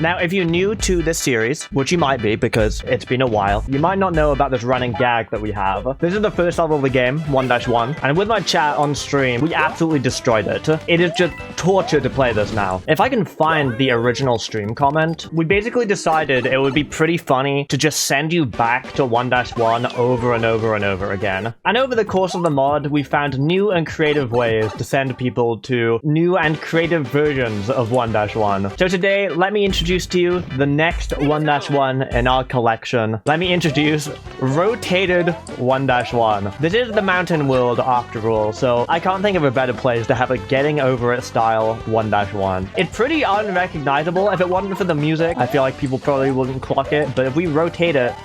Now, if you're new to this series, which you might be because it's been a while, you might not know about this running gag that we have. This is the first level of the game, 1-1, and with my chat on stream, we absolutely destroyed it. It is just torture to play this now. If I can find the original stream comment, we basically decided it would be pretty funny to just send you back to 1-1 over and over and over again. And over the course of the mod, we found new and creative ways to send people to new and creative versions of 1-1. So today, let me introduce to you the next 1-1 in our collection. Let me introduce Rotated 1-1. This is the mountain world after all, so I can't think of a better place to have a getting over it style 1-1. It's pretty unrecognizable. If it wasn't for the music, I feel like people probably wouldn't clock it, but if we rotate it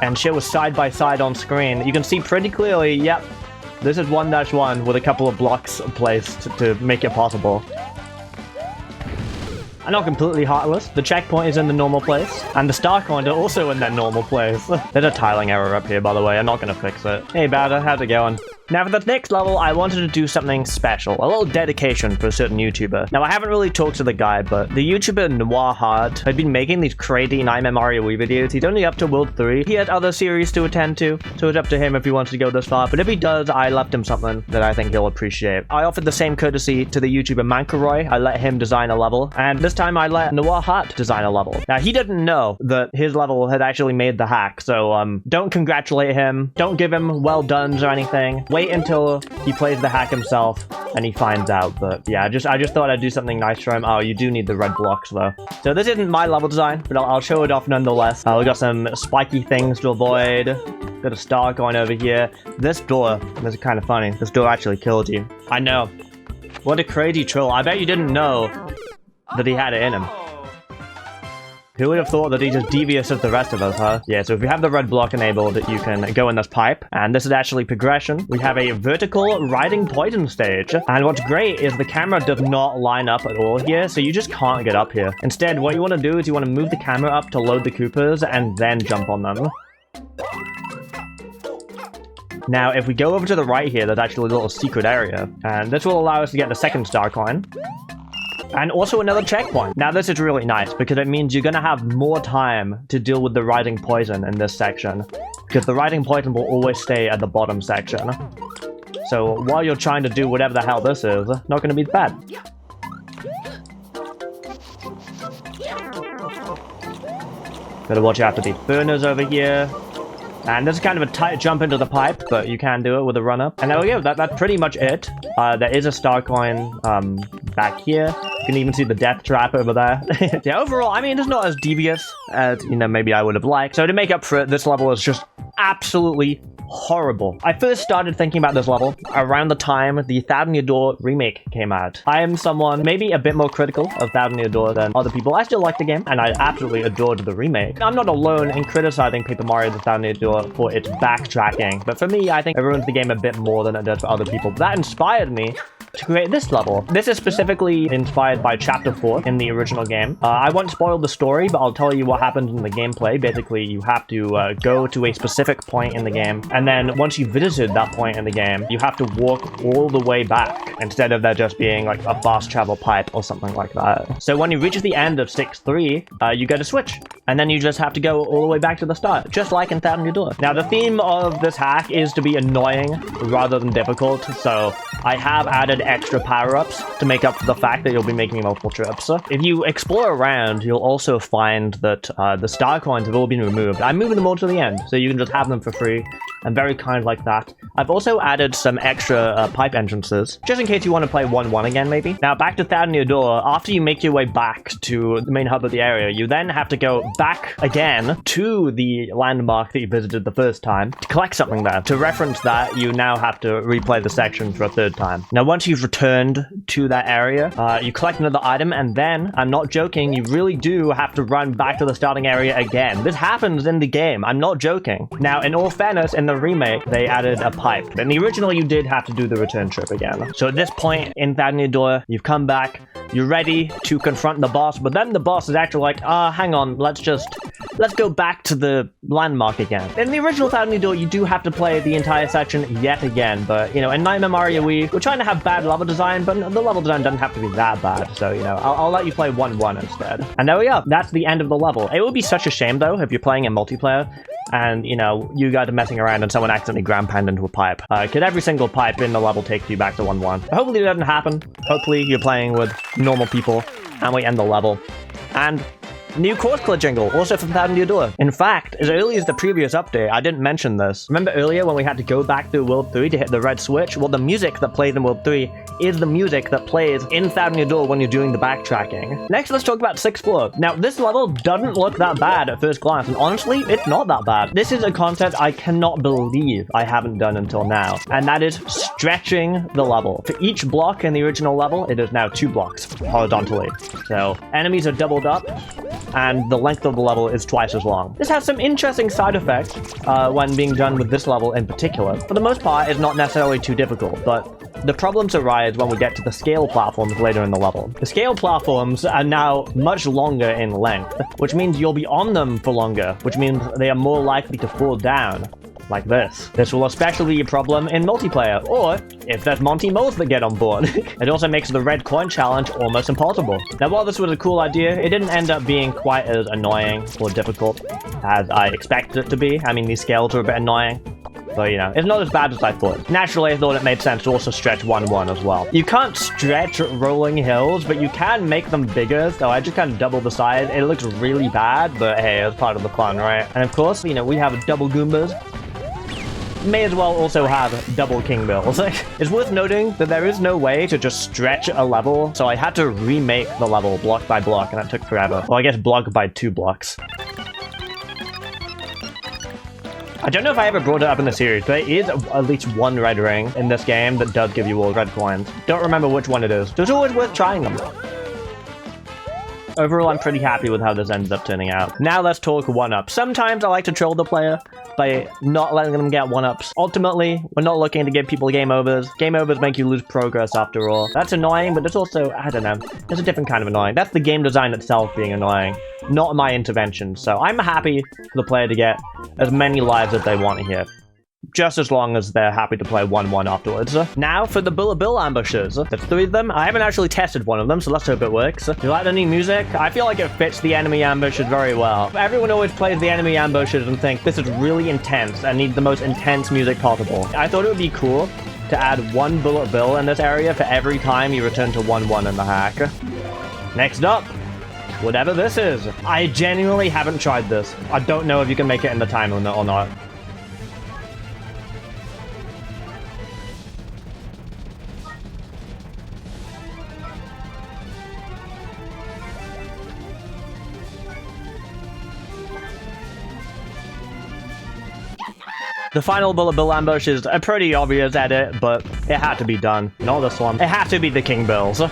and shit was side by side on screen, you can see pretty clearly, yep, this is 1-1 with a couple of blocks placed to make it possible. And not completely heartless. The checkpoint is in the normal place, and the star coins are also in their normal place. There's a tiling error up here, by the way. I'm not gonna fix it. Hey, Bowder, how's it going? Now, for the next level, I wanted to do something special, a little dedication for a certain YouTuber. Now, I haven't really talked to the guy, but the YouTuber Noir Heart had been making these crazy Nightmare Mario Wii videos. He's only up to World 3. He had other series to attend to, so it's up to him if he wants to go this far. But if he does, I left him something that I think he'll appreciate. I offered the same courtesy to the YouTuber Mankaroy. I let him design a level, and this time I let Noir Heart design a level. Now, he didn't know that his level had actually made the hack, so don't congratulate him. Don't give him well dones or anything. Wait until he plays the hack himself and he finds out. But yeah, I just thought I'd do something nice for him. Oh, you do need the red blocks though. So this isn't my level design, but I'll show it off nonetheless. We got some spiky things to avoid. Got a star going over here. This door, this is kind of funny. This door actually killed you. I know. What a crazy troll. I bet you didn't know that he had it in him. Who would have thought that he's as devious as the rest of us, huh? Yeah, so if you have the red block enabled, you can go in this pipe, and this is actually progression. We have a vertical riding poison stage, and what's great is the camera does not line up at all here, so you just can't get up here. Instead, what you want to do is you want to move the camera up to load the Koopas, and then jump on them. Now, if we go over to the right here, there's actually a little secret area, and this will allow us to get the second star coin. And also another checkpoint. Now this is really nice because it means you're gonna have more time to deal with the riding poison in this section, because the riding poison will always stay at the bottom section. So while you're trying to do whatever the hell this is, not gonna be bad. Gotta watch out for these burners over here. And this is kind of a tight jump into the pipe, but you can do it with a run-up. And there we go, that's pretty much it. There is a star coin back here. You can even see the death trap over there. Yeah, overall, I mean, it's not as devious as, you know, maybe I would have liked. So to make up for it, this level is just absolutely horrible. I first started thinking about this level around the time the Thousand Year Door remake came out. I am someone maybe a bit more critical of Thousand Year Door than other people. I still like the game, and I absolutely adored the remake. I'm not alone in criticizing Paper Mario The Thousand Year Door for its backtracking, but for me, I think it ruins the game a bit more than it does for other people. That inspired me to create this level. This is specifically inspired by Chapter 4 in the original game. I won't spoil the story, but I'll tell you what happens in the gameplay. Basically, you have to go to a specific point in the game, and then once you've visited that point in the game, you have to walk all the way back, instead of there just being like a fast travel pipe or something like that. So when you reach the end of Stage 3, you get a switch, and then you just have to go all the way back to the start, just like in Thousand Year Door. Now, the theme of this hack is to be annoying rather than difficult, so I have added extra power-ups to make up for the fact that you'll be making multiple trips. If you explore around, you'll also find that the star coins have all been removed. I'm moving them all to the end, so you can just have them for free. I'm very kind like that. I've also added some extra pipe entrances, just in case you want to play 1-1 again, maybe. Now, back to Thousand Year Door, after you make your way back to the main hub of the area, you then have to go back again to the landmark that you visited the first time to collect something there. To reference that, you now have to replay the section for a third time. Now, once you've returned to that area, you collect another item, and then, I'm not joking, you really do have to run back to the starting area again. This happens in the game. I'm not joking. Now, in all fairness, in the remake, they added a pipe. In the original, you did have to do the return trip again. So at this point in Thousand Year Door, you've come back, you're ready to confront the boss, but then the boss is actually like, hang on, let's just let's go back to the landmark again. In the original Thousand Year Door, you do have to play the entire section yet again, but, you know, in Nightmare Mario Wii, we're trying to have bad level design, but the level design doesn't have to be that bad, so, you know, I'll let you play 1-1 instead. And there we go. That's the end of the level. It would be such a shame, though, if you're playing in multiplayer, and, you know, you guys are messing around and someone accidentally ground pounded into a pipe. Because every single pipe in the level takes you back to 1-1. Hopefully it doesn't happen. Hopefully you're playing with normal people, and we end the level. And new course clear jingle, also from Thousand Year Door. In fact, as early as the previous update, I didn't mention this. Remember earlier when we had to go back through World 3 to hit the red switch? Well, the music that plays in World 3 is the music that plays in Thousand Year Door when you're doing the backtracking. Next, let's talk about Sixth Floor. Now, this level doesn't look that bad at first glance, and honestly, it's not that bad. This is a concept I cannot believe I haven't done until now, and that is stretching the level. For each block in the original level, it is now 2 blocks horizontally. So, enemies are doubled up, and the length of the level is twice as long. This has some interesting side effects when being done with this level in particular. For the most part, it's not necessarily too difficult, but the problems arise when we get to the scale platforms later in the level. The scale platforms are now much longer in length, which means you'll be on them for longer, which means they are more likely to fall down. Like this. This will especially be a problem in multiplayer, or if there's Monty Moles that get on board. It also makes the red coin challenge almost impossible. Now, while this was a cool idea, it didn't end up being quite as annoying or difficult as I expected it to be. I mean, these scales are a bit annoying, but, you know, it's not as bad as I thought. Naturally, I thought it made sense to also stretch 1-1 as well. You can't stretch rolling hills, but you can make them bigger, so I just kind of double the size. It looks really bad, but hey, it's part of the fun, right? And of course, you know, we have double Goombas. May as well also have double King Bills. It's worth noting that there is no way to just stretch a level, so I had to remake the level block by block, and that took forever. Well, I guess block by 2 blocks. I don't know if I ever brought it up in the series, but there is at least one red ring in this game that does give you all red coins. Don't remember which one it is, so it's always worth trying them. Overall, I'm pretty happy with how this ends up turning out. Now let's talk 1-ups. Sometimes I like to troll the player by not letting them get 1-ups. Ultimately, we're not looking to give people game overs. Game overs make you lose progress after all. That's annoying, but it's also, I don't know, it's a different kind of annoying. That's the game design itself being annoying, not my intervention. So I'm happy for the player to get as many lives as they want here, just as long as they're happy to play 1-1 afterwards. Now for the Bullet Bill ambushes. There's 3 of them. I haven't actually tested one of them, so let's hope it works. Do you like the new music? I feel like it fits the enemy ambushes very well. Everyone always plays the enemy ambushes and thinks this is really intense and needs the most intense music possible. I thought it would be cool to add 1 Bullet Bill in this area for every time you return to 1-1 in the hack. Next up, whatever this is. I genuinely haven't tried this. I don't know if you can make it in the time limit or not. The final Bullet Bill ambush is a pretty obvious edit, but it had to be done. Not this one. It had to be the King Bills.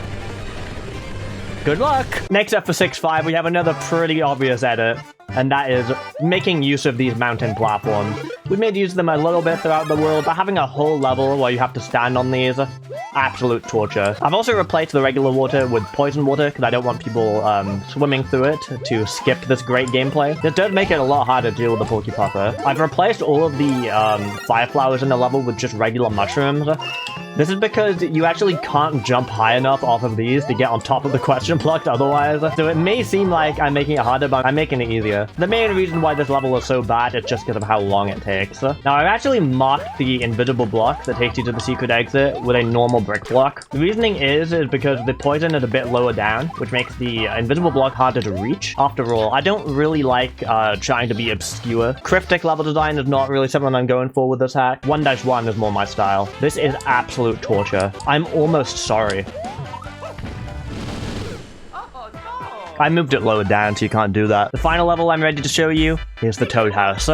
Good luck! Next up for 6-5, we have another pretty obvious edit, and that is making use of these mountain platforms. We've made use of them a little bit throughout the world, but having a whole level where you have to stand on these, absolute torture. I've also replaced the regular water with poison water because I don't want people swimming through it to skip this great gameplay. This does make it a lot harder to deal with the Porky Popper. I've replaced all of the fire flowers in the level with just regular mushrooms. This is because you actually can't jump high enough off of these to get on top of the question block otherwise. So it may seem like I'm making it harder, but I'm making it easier. The main reason why this level is so bad is just because of how long it takes. Now, I've actually marked the invisible block that takes you to the secret exit with a normal brick block. The reasoning is because the poison is a bit lower down, which makes the invisible block harder to reach. After all, I don't really like trying to be obscure. Cryptic level design is not really something I'm going for with this hack. 1-1 is more my style. This is absolute torture. I'm almost sorry. I moved it lower down so you can't do that. The final level I'm ready to show you is the Toad House.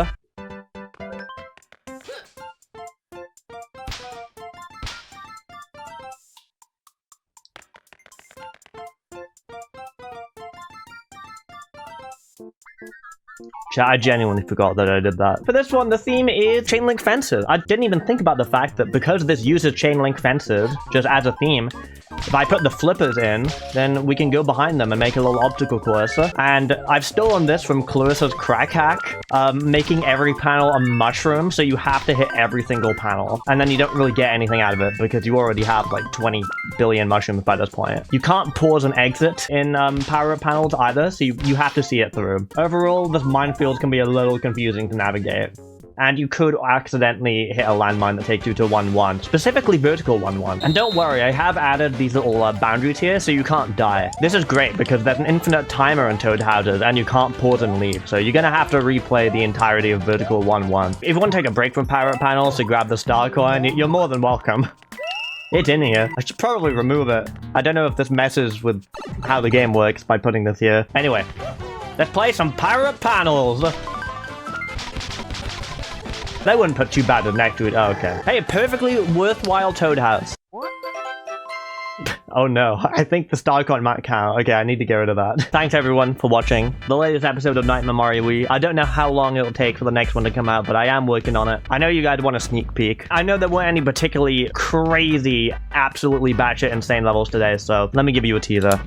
I genuinely forgot that I did that. For this one, the theme is chain link fences. I didn't even think about the fact that because this uses chain link fences just as a theme, If I put the flippers in, then we can go behind them and make a little obstacle course. And I've stolen this from Clarissa's crack hack, making every panel a mushroom, so you have to hit every single panel. And then you don't really get anything out of it because you already have like 20 billion mushrooms by this point. You can't pause and exit in power-up panels either, so you have to see it through. Overall, this minefield can be a little confusing to navigate. And you could accidentally hit a landmine that takes you to 1-1, specifically vertical 1-1. And don't worry, I have added these little boundaries here so you can't die. This is great because there's an infinite timer in Toad houses and you can't pause and leave, so you're gonna have to replay the entirety of vertical 1-1. If you want to take a break from power-up panels to grab the star coin, you're more than welcome. It's in here. I should probably remove it. I don't know if this messes with how the game works by putting this here. Anyway, let's play some power-up panels. They wouldn't put too bad next to it. Oh, okay. Hey, a perfectly worthwhile Toad house. Oh no, I think the star coin might count. Okay, I need to get rid of that. Thanks everyone for watching the latest episode of Nightmare Mario Wii. I don't know how long it'll take for the next one to come out, but I am working on it. I know you guys want a sneak peek. I know there weren't any particularly crazy, absolutely batshit insane levels today, so let me give you a teaser.